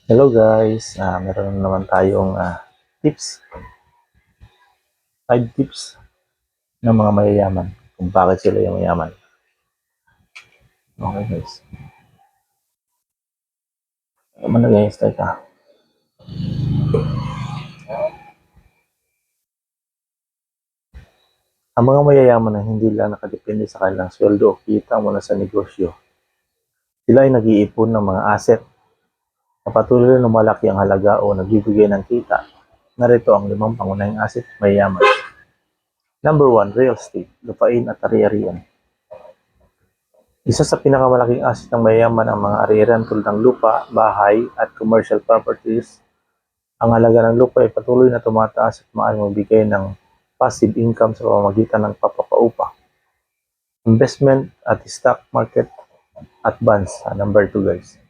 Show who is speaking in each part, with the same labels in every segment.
Speaker 1: Hello guys, meron naman tayong tips, 5 tips ng mga mayayaman kung bakit sila yung mayaman. Okay guys. Ano guys, teka. Ang mga mayayaman na hindi lang nakadepende sa kanilang sweldo o kita mula sa negosyo. Sila ay nag-iipon ng mga asset na patuloy na lumalaki ang halaga o nagbibigay ng kita. Narito ang 5 pangunahing asset mayayaman. Number 1, real estate, lupain at ari-arian. Isa sa pinakamalaking asset ng mayayaman ang mga ari-arian tulad ng lupa, bahay at commercial properties. Ang halaga ng lupa ay patuloy na tumataas at maaaring magbigay ng passive income sa pamamagitan ng papapaupa. Investment at stock market at bonds. Number 2 guys.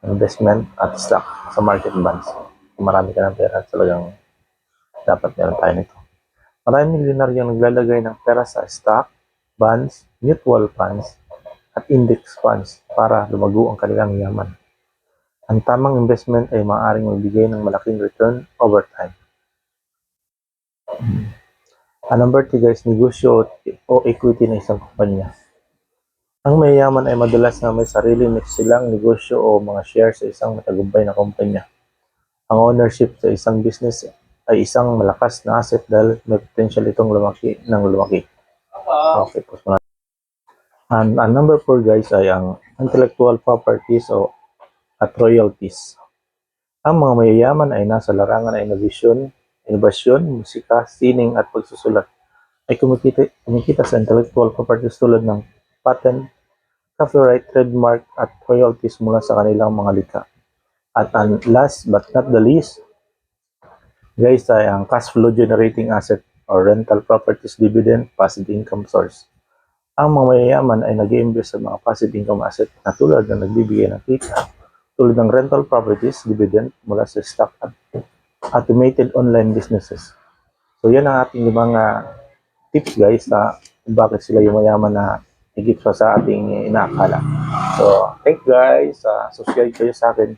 Speaker 1: Investment at stock sa market bonds. Kung marami ka ng pera, talagang dapat meron tayo nito. Maraming milyonaryong naglalagay ng pera sa stock, bonds, mutual funds, at index funds para lumago ang kanilang yaman. Ang tamang investment ay maaaring magbigay ng malaking return over time. Number 3 guys, negosyo o equity ng isang kumpanya. Ang mayayaman ay madalas na may sarili silang negosyo o mga share sa isang matagumpay na kumpanya. Ang ownership sa isang business ay isang malakas na asset dahil may potential itong lumaki ng lumaki. Okay, post mo na. And number 4 guys ay ang intellectual properties o at royalties. Ang mga mayayaman ay nasa larangan ng inobasyon, musika, sining at pagsusulat ay kumikita sa intellectual properties tulad ng patent, copyright, trademark at royalties mula sa kanilang mga likha. At last but not the least, guys, ay ang cash flow generating asset or rental properties dividend passive income source. Ang mga mayayaman ay nag-i-invest sa mga passive income asset na tulad ng nagbibigay ng kita tulad ng rental properties, dividend mula sa stock at automated online businesses. So yan ang ating mga tips guys na bakit sila yung mayaman na higit pa sa ating inaakala. So thank you guys, subscribe kayo sa akin.